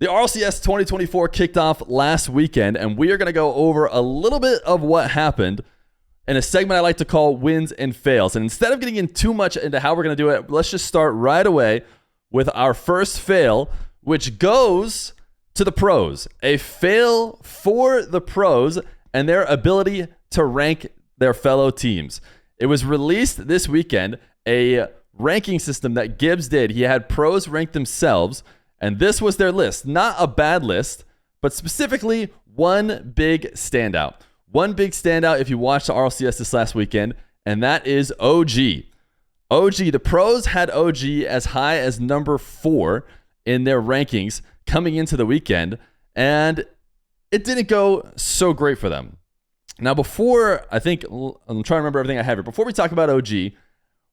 The RLCS 2024 kicked off last weekend, and we are going to go over a little bit of what happened in a segment I like to call wins and fails. And instead of getting in too much into how we're going to do it, let's just start right away with our first fail, which goes to the pros. A fail for the pros and their ability to rank their fellow teams. It was released this weekend, a ranking system that Gibbs did. He had pros rank themselves, and this was their list. Not a bad list, but specifically one big standout. One big standout if you watched the RLCS this last weekend, and that is OG. The pros had OG as high as number 4 in their rankings coming into the weekend, and it didn't go so great for them. Now, I'm trying to remember everything I have here. Before we talk about OG,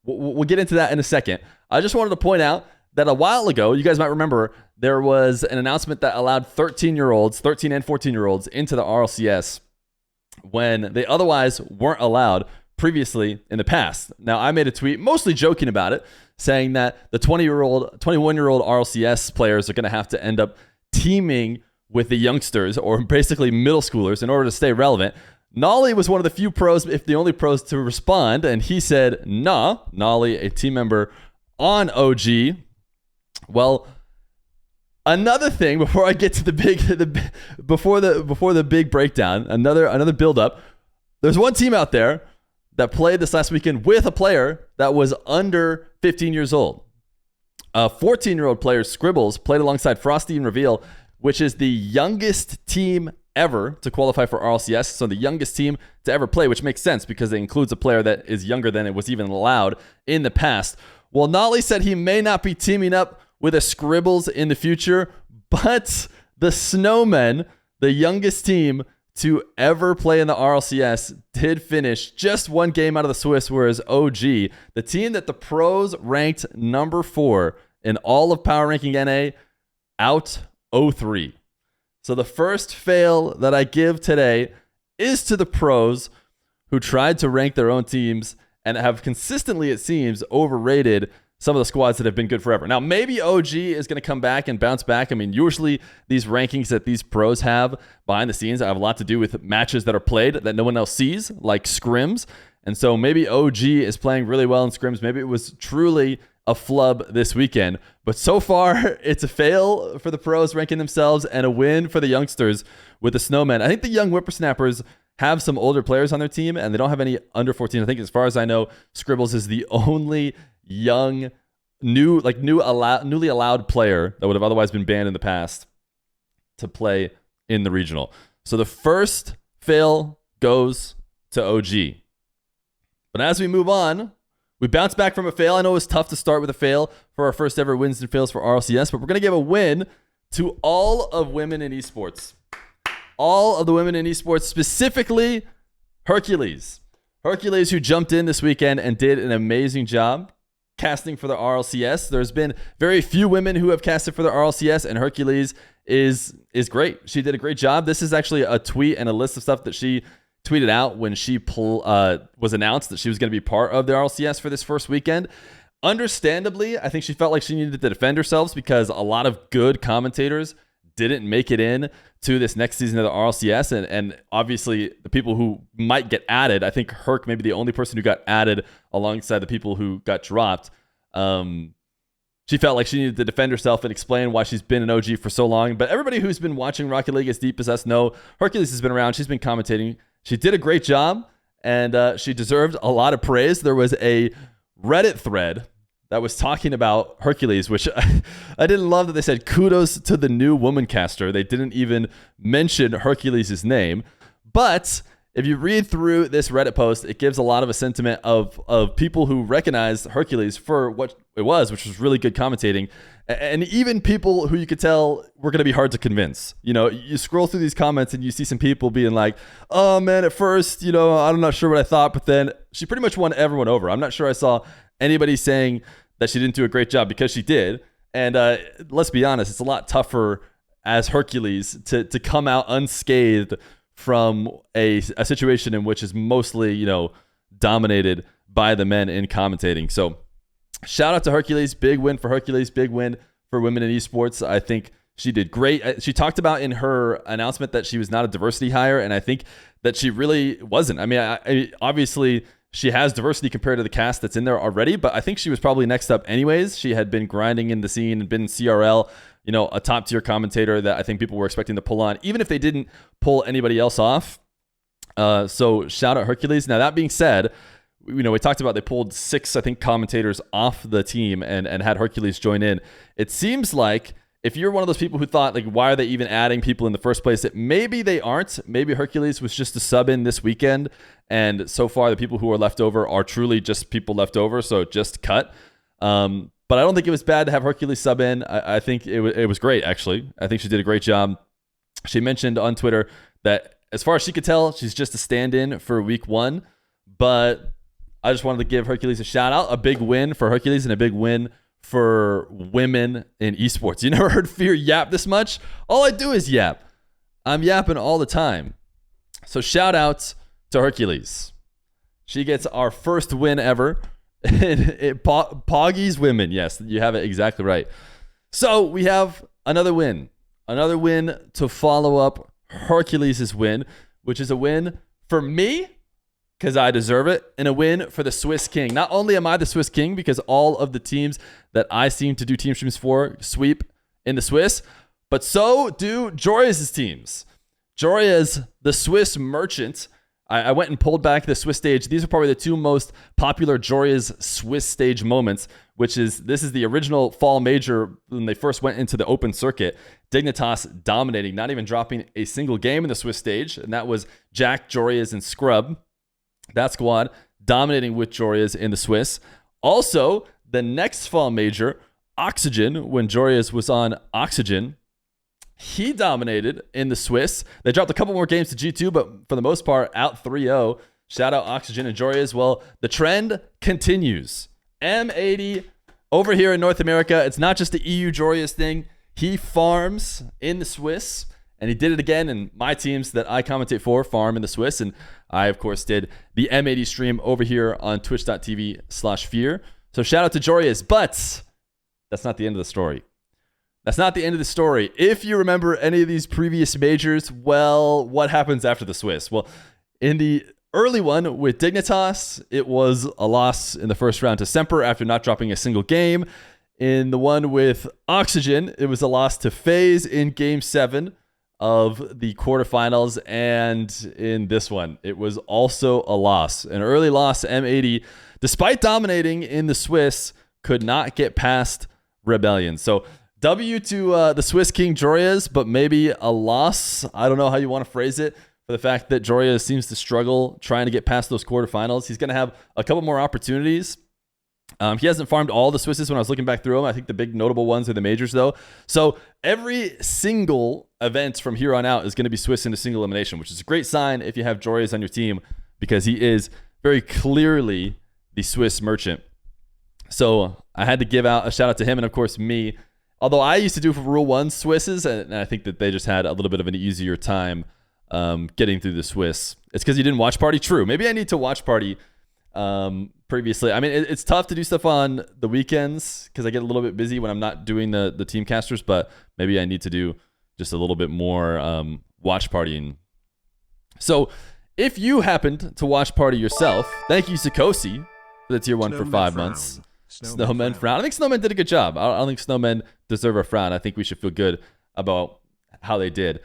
we'll get into that in a second. I just wanted to point out that a while ago, you guys might remember, there was an announcement that allowed 13 and 14-year-olds into the RLCS when they otherwise weren't allowed previously in the past. Now, I made a tweet, mostly joking about it, saying that the 21-year-old RLCS players are going to have to end up teaming with the youngsters or basically middle schoolers in order to stay relevant. Nolly was one of the few pros, if the only pros, to respond, and he said, nah. Nolly, a team member on OG. Well, another thing before I get to the big breakdown, another build up. There's one team out there that played this last weekend with a player that was under 15 years old. A 14-year-old player, Scribbles, played alongside Frosty and Reveal, which is the youngest team ever to qualify for RLCS. So the youngest team to ever play, which makes sense because it includes a player that is younger than it was even allowed in the past. Well, Nolly said he may not be teaming up with a Scribbles in the future, but the Snowmen, the youngest team to ever play in the RLCS, did finish just one game out of the Swiss, whereas OG, the team that the pros ranked number 4 in all of Power Ranking NA, out 0-3. So the first fail that I give today is to the pros who tried to rank their own teams and have consistently, it seems, overrated some of the squads that have been good forever. Now, maybe OG is going to come back and bounce back. I mean, usually these rankings that these pros have behind the scenes have a lot to do with matches that are played that no one else sees, like scrims. And so maybe OG is playing really well in scrims. Maybe it was truly a flub this weekend. But so far, it's a fail for the pros ranking themselves and a win for the youngsters with the Snowmen. I think the young whippersnappers have some older players on their team, and they don't have any under 14. I think as far as I know, Scribbles is the only young, newly allowed player that would have otherwise been banned in the past to play in the regional. So the first fail goes to OG. But as we move on, we bounce back from a fail. I know it was tough to start with a fail for our first ever wins and fails for RLCS, but we're going to give a win to all of women in esports. All of the women in esports, specifically Hercules. Hercules, who jumped in this weekend and did an amazing job casting for the RLCS. There's been very few women who have casted for the RLCS, and Hercules is great. She did a great job. This is actually a tweet and a list of stuff that she tweeted out when she was announced that she was going to be part of the RLCS for this first weekend. Understandably, I think she felt like she needed to defend herself because a lot of good commentators didn't make it in to this next season of the RLCS. And obviously the people who might get added, I think Herc may be the only person who got added alongside the people who got dropped. She felt like she needed to defend herself and explain why she's been an OG for so long. But everybody who's been watching Rocket League as deep as us know, Hercules has been around. She's been commentating. She did a great job, and she deserved a lot of praise. There was a Reddit thread that was talking about Hercules, which I didn't love that they said kudos to the new woman caster. They didn't even mention Hercules' name. But if you read through this Reddit post, it gives a lot of a sentiment of people who recognize Hercules for what it was, which was really good commentating. And even people who you could tell were going to be hard to convince. You know, you scroll through these comments and you see some people being like, oh man, at first, you know, I'm not sure what I thought, but then she pretty much won everyone over. I'm not sure I saw anybody saying that she didn't do a great job, because she did. And let's be honest, it's a lot tougher as Hercules to come out unscathed from a situation in which is mostly, you know, dominated by the men in commentating. So shout out to Hercules. Big win for Hercules. Big win for women in esports. I think She did great. She talked about in her announcement that she was not a diversity hire, and I think that she really wasn't. I mean, obviously she has diversity compared to the cast that's in there already, but I think she was probably next up anyways. She had been grinding in the scene and been in CRL, a top tier commentator that I think people were expecting to pull on, even if they didn't pull anybody else off. So shout out Hercules. Now, that being said, we talked about they pulled 6, I think, commentators off the team and had Hercules join in. It seems like if you're one of those people who thought, like, why are they even adding people in the first place? That maybe they aren't. Maybe Hercules was just a sub in this weekend. And so far, the people who are left over are truly just people left over. So just cut. But I don't think it was bad to have Hercules sub in. I think it was great, actually. I think she did a great job. She mentioned on Twitter that as far as she could tell, she's just a stand-in for week 1. But I just wanted to give Hercules a shout out. A big win for Hercules and a big win for women in esports. You never heard Feer yap this much? All I do is yap. I'm yapping all the time. So shout out to Hercules. She gets our first win ever. Poggy's women. Yes, you have it exactly right. So we have another win. Another win to follow up Hercules' win, which is a win for me, because I deserve it, and a win for the Swiss King. Not only am I the Swiss King because all of the teams that I seem to do team streams for sweep in the Swiss, but so do Joria's teams. Joria's the Swiss merchant. I went and pulled back the Swiss stage. These are probably the 2 most popular Joria's Swiss stage moments, this is the original fall major when they first went into the open circuit. Dignitas dominating, not even dropping a single game in the Swiss stage, and that was Jack, Joria's, and Scrub. That squad dominating with Joria's in the Swiss. Also, the next fall major, Oxygen, when Joria's was on Oxygen, he dominated in the Swiss. They dropped a couple more games to G2, but for the most part, out 3-0. Shout out Oxygen and Joria's. Well, the trend continues. M80 over here in North America. It's not just the EU Joria's thing. He farms in the Swiss. And he did it again, and my teams that I commentate for farm in the Swiss. And I, of course, did the M80 stream over here on twitch.tv/Feer. So shout out to Joria's. But that's not the end of the story. That's not the end of the story. If you remember any of these previous majors, well, what happens after the Swiss? Well, in the early one with Dignitas, it was a loss in the first round to Semper after not dropping a single game. In the one with Oxygen, it was a loss to FaZe in Game 7 of the quarterfinals, and in this one it was also a loss, an early loss. M80, despite dominating in the Swiss, could not get past Rebellion. So W to the Swiss King Joria's, but maybe a loss. I don't know how you want to phrase it, for the fact that Joria seems to struggle trying to get past those quarterfinals. He's going to have a couple more opportunities. He hasn't farmed all the Swisses when I was looking back through them. I think the big notable ones are the majors, though. So every single event from here on out is going to be Swiss in a single elimination, which is a great sign if you have Joria's on your team, because he is very clearly the Swiss merchant. So I had to give out a shout out to him, and of course me. Although I used to do for Rule 1 Swisses, and I think that they just had a little bit of an easier time getting through the Swiss. It's because you didn't watch party? True. Maybe I need to watch party previously. I mean, it's tough to do stuff on the weekends because I get a little bit busy when I'm not doing the team casters, but maybe I need to do just a little bit more watch partying. So if you happened to watch party yourself, thank you, Sikosi, for the tier 1 for 5 months. Snowmen frown. I think Snowmen did a good job. I don't think Snowmen deserve a frown. I think we should feel good about how they did.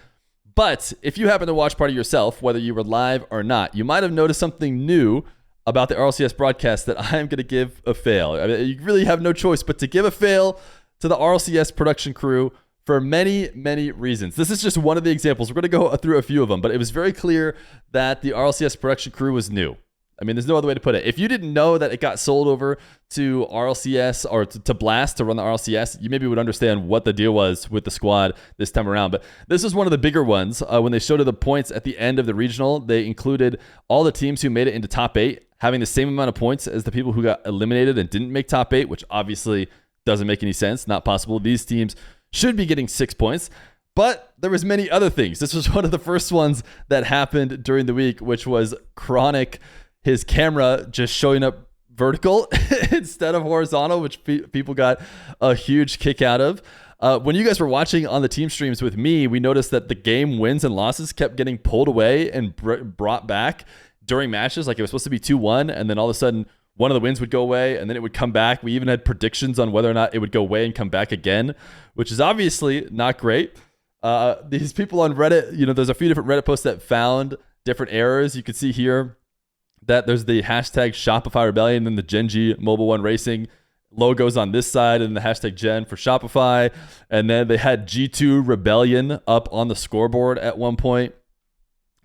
But if you happen to watch party yourself, whether you were live or not, you might have noticed something new about the RLCS broadcast that I am going to give a fail. I mean, you really have no choice but to give a fail to the RLCS production crew for many, many reasons. This is just one of the examples. We're going to go through a few of them, but it was very clear that the RLCS production crew was new. I mean, there's no other way to put it. If you didn't know that it got sold over to RLCS or to Blast to run the RLCS, you maybe would understand what the deal was with the squad this time around. But this was one of the bigger ones. When they showed the points at the end of the regional, they included all the teams who made it into top 8 having the same amount of points as the people who got eliminated and didn't make top 8, which obviously doesn't make any sense. Not possible. These teams should be getting 6 points. But there was many other things. This was one of the first ones that happened during the week, which was Chronic, his camera just showing up vertical instead of horizontal, which people got a huge kick out of. When you guys were watching on the team streams with me, we noticed that the game wins and losses kept getting pulled away and brought back during matches. Like it was supposed to be 2-1, and then all of a sudden one of the wins would go away, and then it would come back. We even had predictions on whether or not it would go away and come back again, which is obviously not great. These people on Reddit, there's a few different Reddit posts that found different errors. You can see here that there's the hashtag Shopify Rebellion and the Genji Mobile One Racing logos on this side, and the hashtag Gen for Shopify. And then they had G2 Rebellion up on the scoreboard at one point.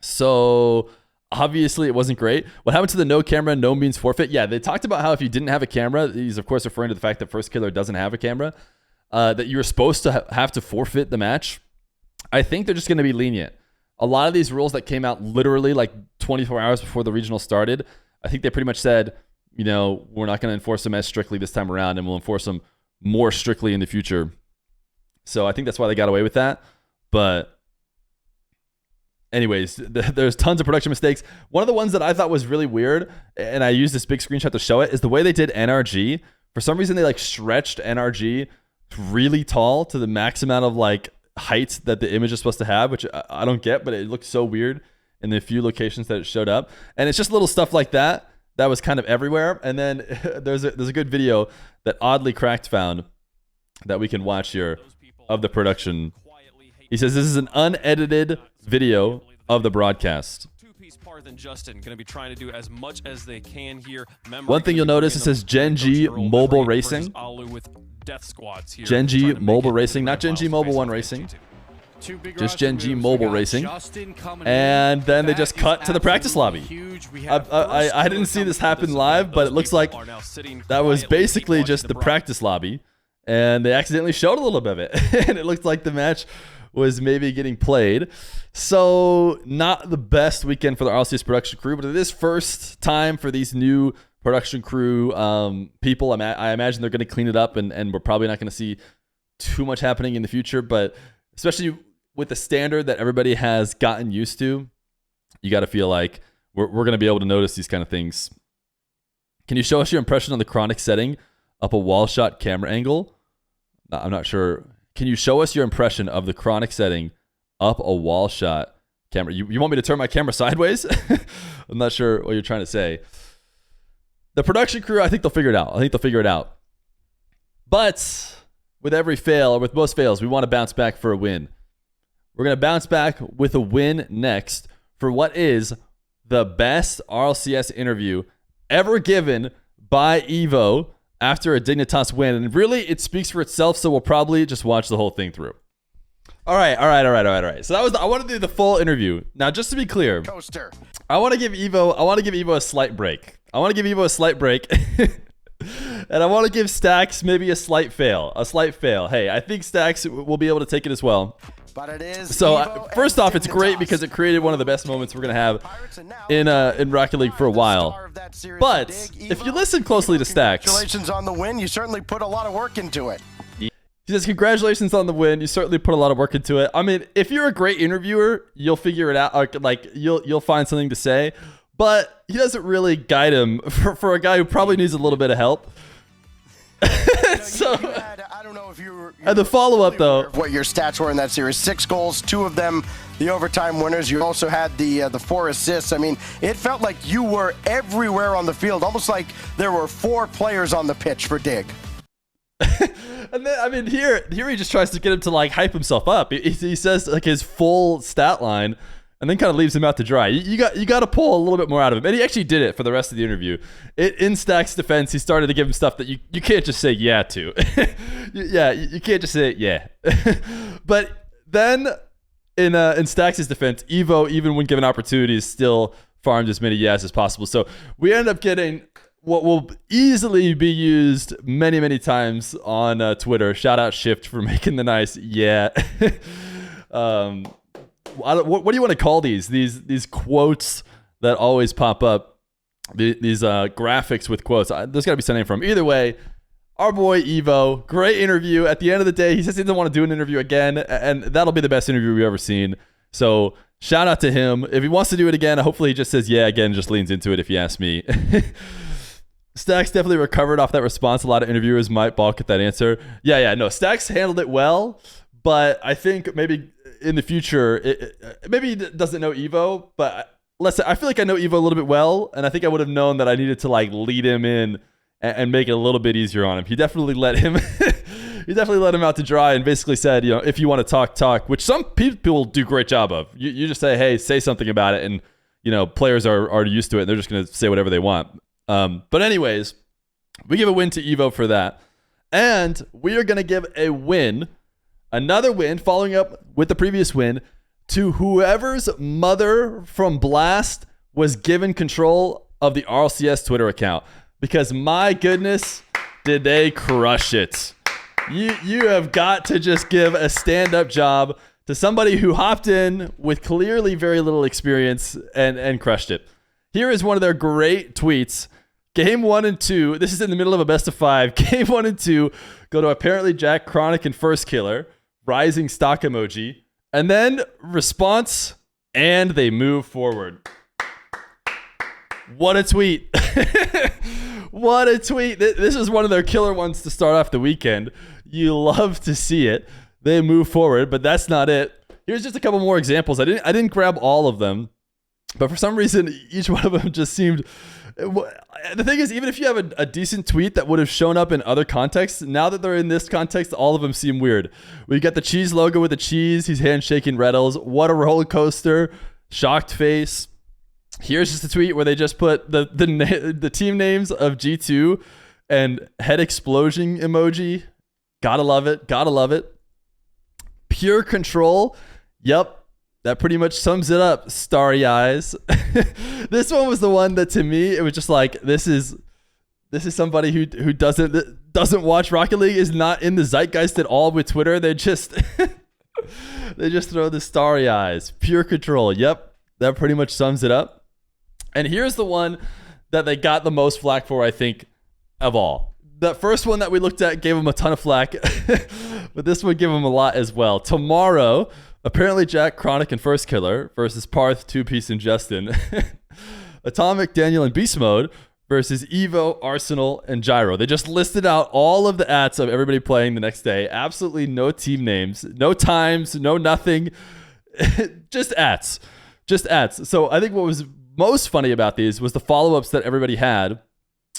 So obviously it wasn't great. What happened to the no camera, no means forfeit? Yeah, they talked about how if you didn't have a camera, he's of course referring to the fact that First Killer doesn't have a camera, that you were supposed to have to forfeit the match. I think they're just going to be lenient. A lot of these rules that came out literally like 24 hours before the regional started, I think they pretty much said, we're not going to enforce them as strictly this time around, and we'll enforce them more strictly in the future. So I think that's why they got away with that. But anyways, there's tons of production mistakes. One of the ones that I thought was really weird, and I used this big screenshot to show it, is the way they did NRG. For some reason, they like stretched NRG really tall to the max amount of like height that the image is supposed to have, which I don't get, but it looked so weird in the few locations that it showed up. And it's just little stuff like that was kind of everywhere. And then there's a good video that Oddly Cracked found that we can watch here of the production. He says this is an unedited video of the broadcast. Than Justin going to be trying to do as much as they can here. One thing you'll notice, it says Genji Mobile Racing. Genji Mobile Racing, not Genji Mobile One Racing. Just Genji Mobile Racing. And then they just cut to the practice lobby. I didn't see this happen live, but it looks like that was basically just the practice lobby, and they accidentally showed a little bit of it. And it looked like the match was maybe getting played. So not the best weekend for the RLCS production crew, but it is first time for these new production crew people. I imagine they're going to clean it up, and we're probably not going to see too much happening in the future, but especially with the standard that everybody has gotten used to, you got to feel like we're going to be able to notice these kind of things. Can you show us your impression on the chronic setting up a wall shot camera angle? I'm not sure. Can you show us your impression of the chronic setting up a wall shot camera? You want me to turn my camera sideways? I'm not sure what you're trying to say. The production crew, I think they'll figure it out. But with every fail, or with most fails, we want to bounce back for a win. We're going to bounce back with a win next for what is the best RLCS interview ever given by Evo after a Dignitas win. And really, it speaks for itself, so we'll probably just watch the whole thing through. All right. So I want to do the full interview. Now, just to be clear, I want to give Evo a slight break. And I want to give Stacks maybe a slight fail. Hey, I think Stacks will be able to take it as well. But it is so first off, it's great because it created one of the best moments we're going to have in Rocket League for a while. But if you listen closely to Stacks, congratulations on the win. You certainly put a lot of work into it. He says, congratulations on the win. You certainly put a lot of work into it. I mean, if you're a great interviewer, you'll figure it out. Like you'll find something to say. But he doesn't really guide him for a guy who probably needs a little bit of help. So, I don't know if you and the follow-up, though. What your stats were in that series. 6 goals, 2 of them the overtime winners. You also had the 4 assists. I mean, it felt like you were everywhere on the field, almost like there were 4 players on the pitch for Dig. And then, I mean, here he just tries to get him to, like, hype himself up. He says, like, his full stat line, and then kind of leaves him out to dry. You got to pull a little bit more out of him. And he actually did it for the rest of the interview. In Stack's defense, he started to give him stuff that you can't just say yeah to. You can't just say yeah. But then in Stack's defense, Evo, even when given opportunities, still farmed as many yes as possible. So we end up getting what will easily be used many, many times on Twitter. Shout out Shift for making the nice yeah. What do you want to call these quotes that always pop up? These graphics with quotes. There's got to be something from. Either way, our boy Evo, great interview. At the end of the day, he says he doesn't want to do an interview again, and that'll be the best interview we've ever seen. So shout out to him. If he wants to do it again, hopefully he just says yeah again, just leans into it if you ask me. Stacks definitely recovered off that response. A lot of interviewers might balk at that answer. Yeah, no, Stacks handled it well, but I think maybe in the future, maybe he doesn't know Evo, but let's say I feel like I know Evo a little bit well, and I think I would have known that I needed to like lead him in and make it a little bit easier on him. He definitely let him out to dry and basically said, if you want to talk, which some people do a great job of. You just say, hey, say something about it, and players are already used to it, and they're just going to say whatever they want. But anyways, we give a win to Evo for that. And we are going to give another win, following up with the previous win, to whoever's mother from Blast was given control of the RLCS Twitter account. Because my goodness, did they crush it. You have got to just give a stand-up job to somebody who hopped in with clearly very little experience and crushed it. Here is one of their great tweets. Game 1 and 2, this is in the middle of a best of 5. Game 1 and 2 go to apparently Jack, Chronic, and First Killer. Rising stock emoji. And then response, and they move forward. What a tweet. What a tweet. This is one of their killer ones to start off the weekend. You love to see it. They move forward, but that's not it. Here's just a couple more examples. I didn't grab all of them, but for some reason, each one of them just seemed... The thing is, even if you have a decent tweet that would have shown up in other contexts, now that they're in this context, all of them seem weird. We got the cheese logo with the cheese. He's handshaking Reddles. What a roller coaster. Shocked face. Here's just a tweet where they just put the team names of G2 and head explosion emoji. Gotta love it. Gotta love it. Pure control. Yep. That pretty much sums it up. Starry eyes. This one was the one that to me, it was just like, this is somebody who doesn't watch Rocket League, is not in the zeitgeist at all with Twitter. They just throw the starry eyes. Pure control. Yep. That pretty much sums it up. And here's the one that they got the most flack for, I think, of all. That first one that we looked at gave them a ton of flack, but this one gave them a lot as well. Tomorrow, apparently Jack, Chronic, and First Killer versus Parth, Two Piece, and Justin. Atomic, Daniel, and Beast Mode versus Evo, Arsenal, and Gyro. They just listed out all of the ats of everybody playing the next day. Absolutely no team names, no times, no nothing. Just ats. Just ats. So I think what was most funny about these was the follow-ups that everybody had.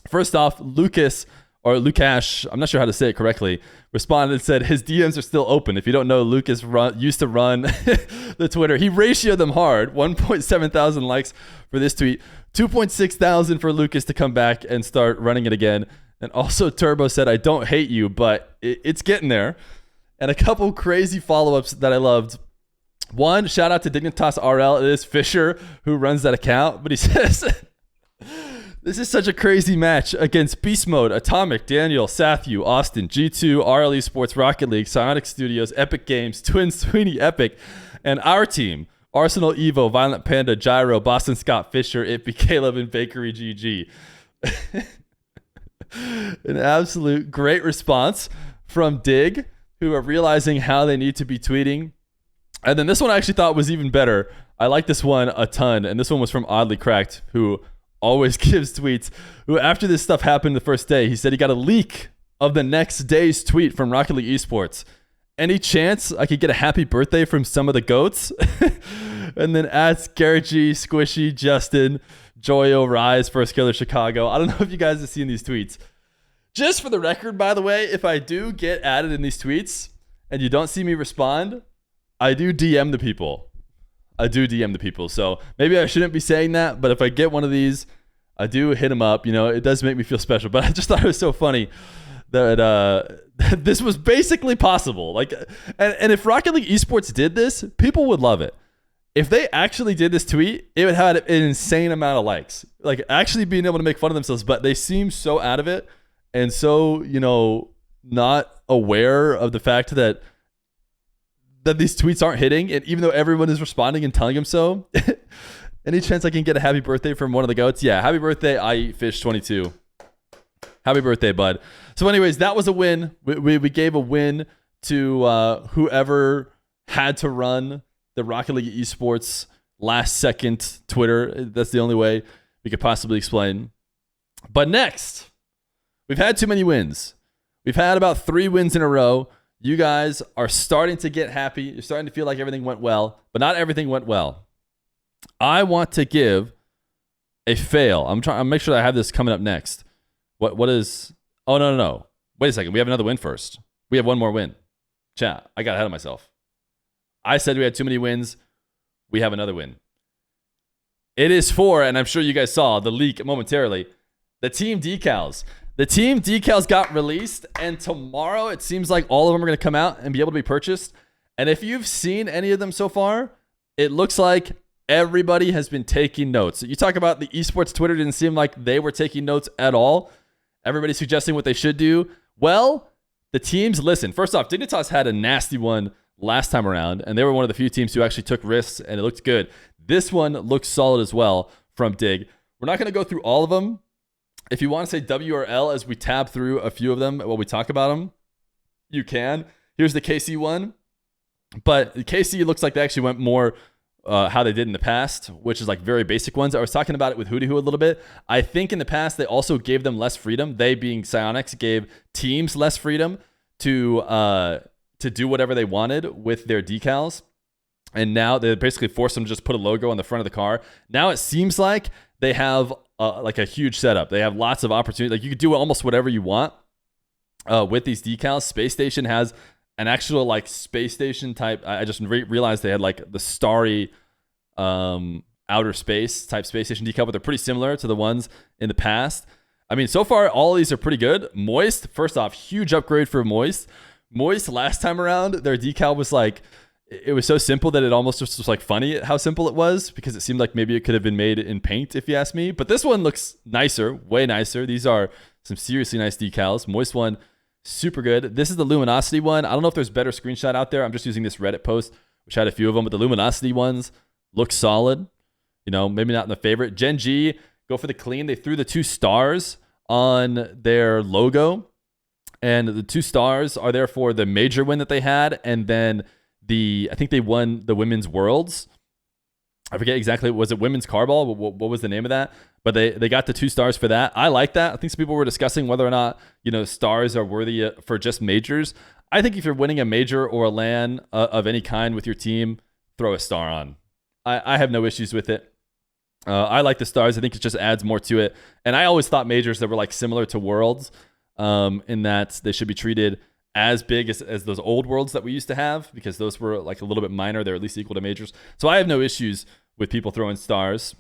First off, Lukash, I'm not sure how to say it correctly, responded and said his DMs are still open. If you don't know, Lucas used to run the Twitter. He ratioed them hard. 1.7 thousand likes for this tweet. 2.6 thousand for Lucas to come back and start running it again. And also Turbo said, I don't hate you, but it's getting there. And a couple crazy follow-ups that I loved. One, shout out to Dignitas RL. It is Fisher who runs that account. But he says... This is such a crazy match against Beast Mode, Atomic, Daniel, Sathu, Austin, G2, RLE Sports, Rocket League, Psionic Studios, Epic Games, Twin Sweeney, Epic, and our team, Arsenal, Evo, Violent Panda, Gyro, Boston Scott, Fisher, Itby, Caleb, and Bakery GG. An absolute great response from Dig, who are realizing how they need to be tweeting. And then this one I actually thought was even better. I like this one a ton, and this one was from Oddly Cracked, who always gives tweets, who after this stuff happened the first day, he said he got a leak of the next day's tweet from Rocket League Esports. Any chance I could get a happy birthday from some of the GOATs? And then adds Garrett G, Squishy, Justin, Joyo, Rise, First Killer, Chicago. I don't know if you guys have seen these tweets. Just for the record, by the way, if I do get added in these tweets and you don't see me respond, I do DM the people. So maybe I shouldn't be saying that, but if I get one of these, I do hit them up. It does make me feel special. But I just thought it was so funny that this was basically possible. And if Rocket League Esports did this, people would love it. If they actually did this tweet, it would have an insane amount of likes. Actually being able to make fun of themselves, but they seem so out of it and so, not aware of the fact that these tweets aren't hitting, and even though everyone is responding and telling him so, any chance I can get a happy birthday from one of the GOATs? Yeah, happy birthday, I Eat Fish 22. Happy birthday, bud. So anyways, that was a win. We gave a win to whoever had to run the Rocket League Esports last second Twitter. That's the only way we could possibly explain. But next, we've had too many wins. We've had about 3 wins in a row. You guys are starting to get happy. You're starting to feel like everything went well, but not everything went well. I want to give a fail. I'm trying to make sure that I have this coming up next. What is... Oh, no. Wait a second. We have another win first. We have one more win. Chat, I got ahead of myself. I said we had too many wins. We have another win. It is for, and I'm sure you guys saw the leak momentarily, the team decals. The team decals got released, and tomorrow it seems like all of them are going to come out and be able to be purchased. And if you've seen any of them so far, it looks like everybody has been taking notes. You talk about the esports Twitter, didn't seem like they were taking notes at all. Everybody's suggesting what they should do. Well, the teams, listen, first off, Dignitas had a nasty one last time around, and they were one of the few teams who actually took risks, and it looked good. This one looks solid as well from Dig. We're not going to go through all of them. If you want to say W or L as we tab through a few of them while we talk about them, you can. Here's the KC one. But KC looks like they actually went more how they did in the past, which is like very basic ones. I was talking about it with Hootie Hoo a little bit. I think in the past, they also gave them less freedom. They, being Psyonix, gave teams less freedom to do whatever they wanted with their decals. And now they basically forced them to just put a logo on the front of the car. Now it seems like they have like a huge setup. They have lots of opportunity. Like you could do almost whatever you want with these decals. Space Station has an actual like space station type. I just realized they had like the starry outer space type space station decal, but they're pretty similar to the ones in the past. I mean, so far all of these are pretty good. Moist, first off, huge upgrade for Moist. Moist last time around, their decal was like, it was so simple that it almost just was like funny how simple it was, because it seemed like maybe it could have been made in paint, if you ask me. But this one looks nicer, way nicer. These are some seriously nice decals. Moist one, super good. This is the Luminosity one. I don't know if there's better screenshot out there. I'm just using this Reddit post, which had a few of them, but the Luminosity ones look solid. You know, maybe not in the favorite. Gen G, go for the clean. They threw the 2 stars on their logo, and the 2 stars are there for the major win that they had, and then I think they won the Women's Worlds. I forget exactly. Was it Women's Carball? What was the name of that? But they got the 2 stars for that. I like that. I think some people were discussing whether or not, you know, stars are worthy for just majors. I think if you're winning a major or a LAN of any kind with your team, throw a star on. I have no issues with it. I like the stars. I think it just adds more to it. And I always thought majors that were like similar to Worlds, in that they should be treated as big as those old Worlds that we used to have, because those were like a little bit minor. They're at least equal to majors. So I have no issues with people throwing stars.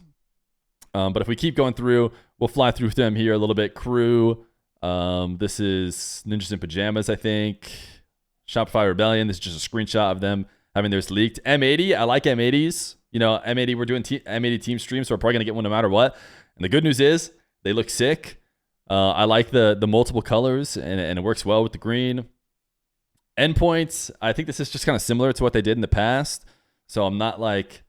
But if we keep going through, we'll fly through them here a little bit. Crew. This is Ninjas in Pajamas, I think. Shopify Rebellion. This is just a screenshot of them having theirs leaked. M80. I like M80s. You know, M80, we're doing M80 team streams, so we're probably going to get one no matter what. And the good news is they look sick. I like the multiple colors, and it works well with the green. Endpoints, I think this is just kind of similar to what they did in the past. So I'm not like,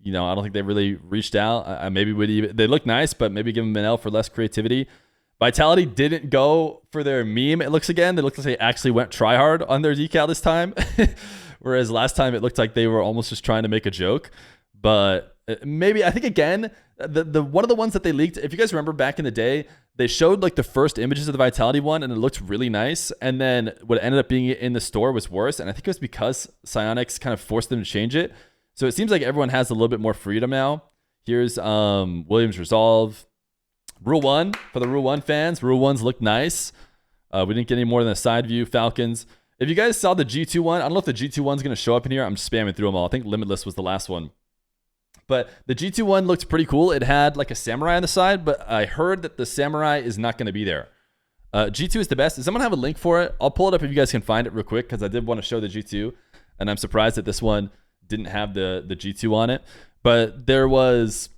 you know, I don't think they really reached out. I maybe would even, they look nice, but maybe give them an L for less creativity. Vitality didn't go for their meme, it looks again. They looked like they actually went try hard on their decal this time. Whereas last time it looked like they were almost just trying to make a joke. But maybe, I think again, the one of the ones that they leaked, if you guys remember back in the day, they showed like the first images of the Vitality one, and it looked really nice. And then what ended up being in the store was worse. And I think it was because Psyonix kind of forced them to change it. So it seems like everyone has a little bit more freedom now. Here's Williams Resolve. Rule 1 for the Rule 1 fans. Rule 1s look nice. We didn't get any more than a side view. Falcons. If you guys saw the G2 one, I don't know if the G2 one's going to show up in here. I'm just spamming through them all. I think Limitless was the last one. But the G2 one looked pretty cool. It had like a samurai on the side, but I heard that the samurai is not going to be there. G2 is the best. Does someone have a link for it? I'll pull it up if you guys can find it real quick, because I did want to show the G2, and I'm surprised that this one didn't have the G2 on it. But there was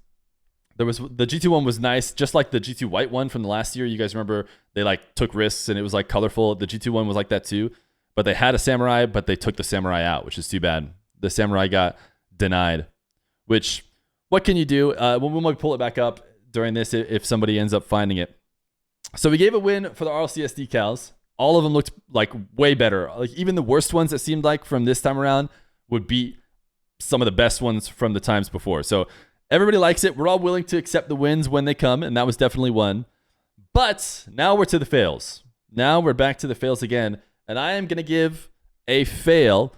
the G2 one was nice, just like the G2 white one from the last year. You guys remember they like took risks and it was like colorful. The G2 one was like that too. But they had a samurai, but they took the samurai out, which is too bad. The samurai got denied. Which, what can you do? We might pull it back up during this if somebody ends up finding it. So we gave a win for the RLCS decals. All of them looked like way better. Like even the worst ones, it seemed like from this time around, would beat some of the best ones from the times before. So everybody likes it. We're all willing to accept the wins when they come, and that was definitely one. But now we're to the fails. Now we're back to the fails again. And I am going to give a fail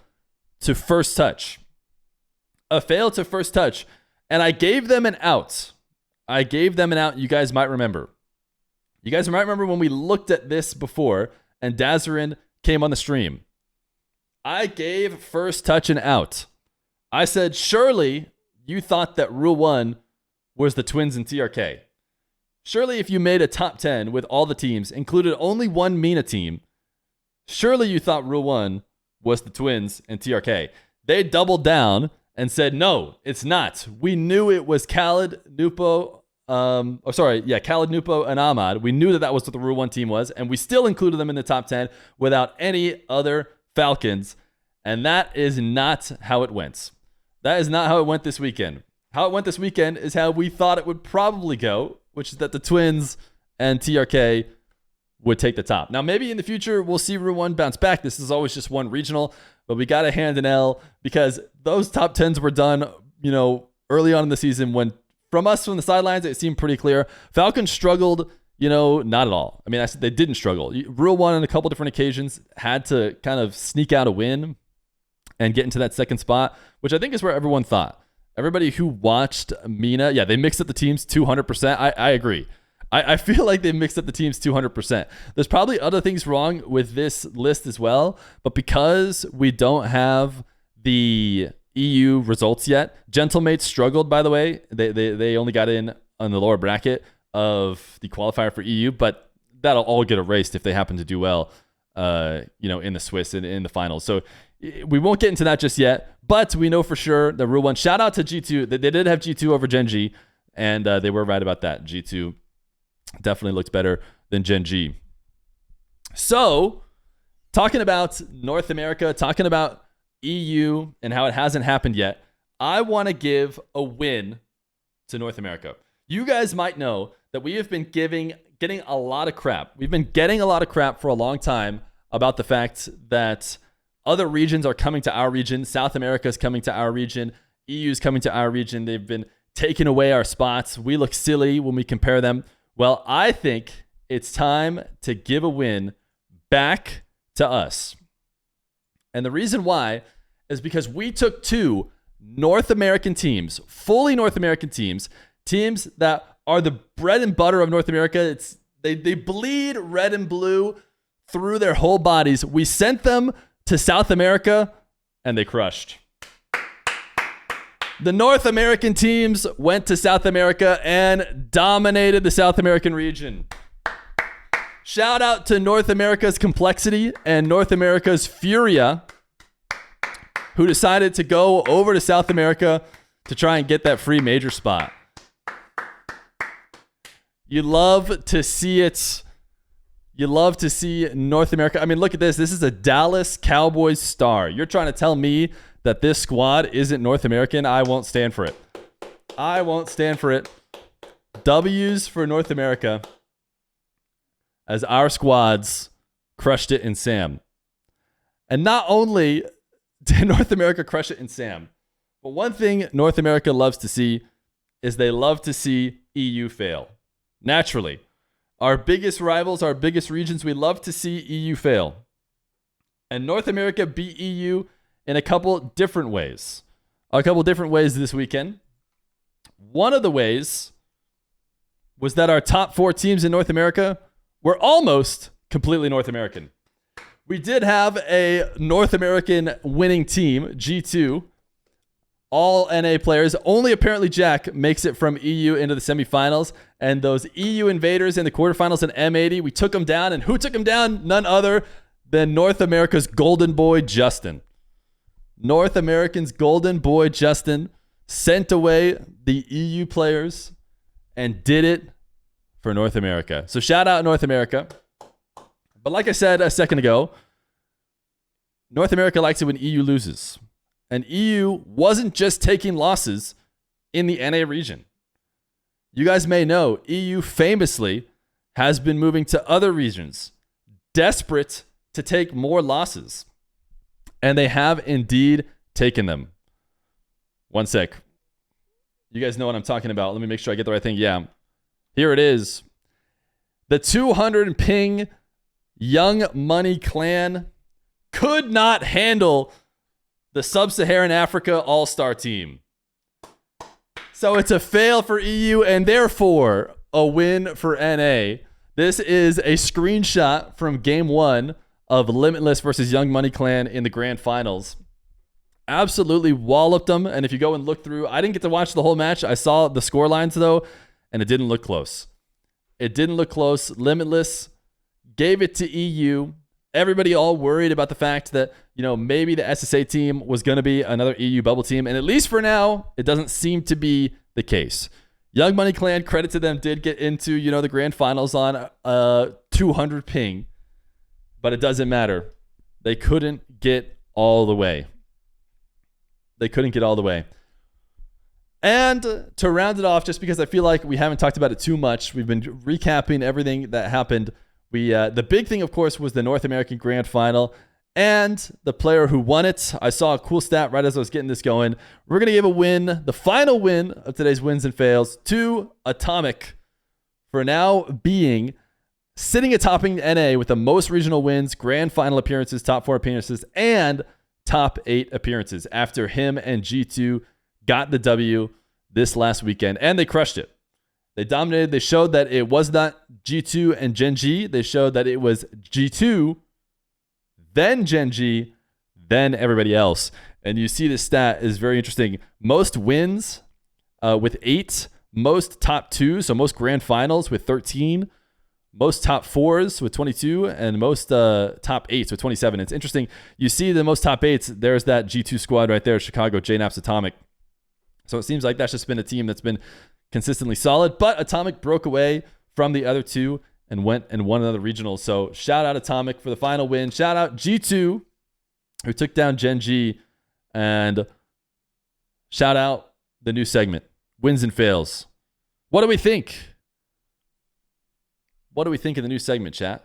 to First Touch. A fail to First Touch. And I gave them an out. You guys might remember. You guys might remember when we looked at this before and Dazarin came on the stream. I gave First Touch an out. I said, surely you thought that Rule 1 was the Twins and TRK. Surely if you made a top 10 with all the teams, included only one MENA team, surely you thought Rule 1 was the Twins and TRK. They doubled down and said, no, it's not. We knew it was Khaled, Nupo, Khaled, Nupo, and Ahmad. We knew that was what the Rule 1 team was, and we still included them in the top 10 without any other Falcons. And that is not how it went. That is not how it went this weekend. How it went this weekend is how we thought it would probably go, which is that the Twins and TRK would take the top. Now, maybe in the future, we'll see Rule 1 bounce back. This is always just one regional, but we got to hand an L because those top 10s were done, early on in the season when, from the sidelines, it seemed pretty clear. Falcons struggled, not at all. I mean, they didn't struggle. Rule 1 on a couple different occasions had to kind of sneak out a win and get into that second spot, which I think is where everyone thought. Everybody who watched MENA, they mixed up the teams 200%. I agree. I feel like they mixed up the teams 200%. There's probably other things wrong with this list as well, but because we don't have the EU results yet, Gentlemates struggled, by the way. They only got in on the lower bracket of the qualifier for EU, but that'll all get erased if they happen to do well, in the Swiss and in the finals. So we won't get into that just yet, but we know for sure that Rule 1, shout out to G2. They did have G2 over Gen G, and they were right about that. G2 definitely looked better than Gen G. So, talking about North America, talking about EU and how it hasn't happened yet, I want to give a win to North America. You guys might know that we have been getting a lot of crap. We've been getting a lot of crap for a long time about the fact that other regions are coming to our region. South America is coming to our region. EU is coming to our region. They've been taking away our spots. We look silly when we compare them. Well, I think it's time to give a win back to us. And the reason why is because we took two North American teams, fully North American teams that are the bread and butter of North America. They bleed red and blue through their whole bodies. We sent them to South America, and they crushed. The North American teams went to South America and dominated the South American region. Shout out to North America's Complexity and North America's Furia, who decided to go over to South America to try and get that free major spot. You love to see it. You love to see North America. I mean, look at this. This is a Dallas Cowboys star. You're trying to tell me that this squad isn't North American? I won't stand for it. I won't stand for it. W's for North America as our squads crushed it in SAM. And not only did North America crush it in SAM, but one thing North America loves to see is they love to see EU fail. Naturally. Our biggest rivals, our biggest regions, we love to see EU fail. And North America beat EU in a couple different ways. This weekend. One of the ways was that our top 4 teams in North America were almost completely North American. We did have a North American winning team, G2, all NA players. Only apparently Jack makes it from EU into the semifinals. And those EU invaders in the quarterfinals in M80, we took them down. And who took them down? None other than North America's golden boy, Justin. North American's golden boy, Justin, sent away the EU players and did it for North America. So shout out North America. But like I said a second ago, North America likes it when EU loses. And EU wasn't just taking losses in the NA region. You guys may know EU famously has been moving to other regions, desperate to take more losses. And they have indeed taken them. One sec. You guys know what I'm talking about. Let me make sure I get the right thing. Yeah. Here it is. The 200 ping Young Money clan could not handle the Sub-Saharan Africa All-Star team. So it's a fail for EU and therefore a win for NA. This is a screenshot from game 1 of Limitless versus Young Money Clan in the grand finals. Absolutely walloped them. And if you go and look through, I didn't get to watch the whole match. I saw the score lines though, and it didn't look close. It didn't look close. Limitless gave it to EU. Everybody all worried about the fact that, maybe the SSA team was going to be another EU bubble team. And at least for now, it doesn't seem to be the case. Young Money Clan, credit to them, did get into, the grand finals on 200 ping. But it doesn't matter. They couldn't get all the way. And to round it off, just because I feel like we haven't talked about it too much, we've been recapping everything that happened. The big thing, of course, was the North American Grand Final and the player who won it. I saw a cool stat right as I was getting this going. We're going to give a win, the final win of today's wins and fails, to Atomic for now being sitting atop NA with the most regional wins, grand final appearances, top 4 appearances, and top 8 appearances after him and G2 got the W this last weekend, and they crushed it. They dominated. They showed that it was not G2 and Gen G. They showed that it was G2, then Gen G, then everybody else. And you see this stat is very interesting. Most wins with 8, most top 2, so most grand finals with 13, most top 4s with 22, and most top 8s with 27. It's interesting. You see the most top 8s. There's that G2 squad right there, Chicago, JNAPS, Atomic. So it seems like that's just been a team that's been consistently solid. But Atomic broke away from the other two and went and won another regional. So shout out Atomic for the final win. Shout out G2, who took down Gen G. And shout out the new segment, Wins and Fails. What do we think? What do we think of the new segment, chat?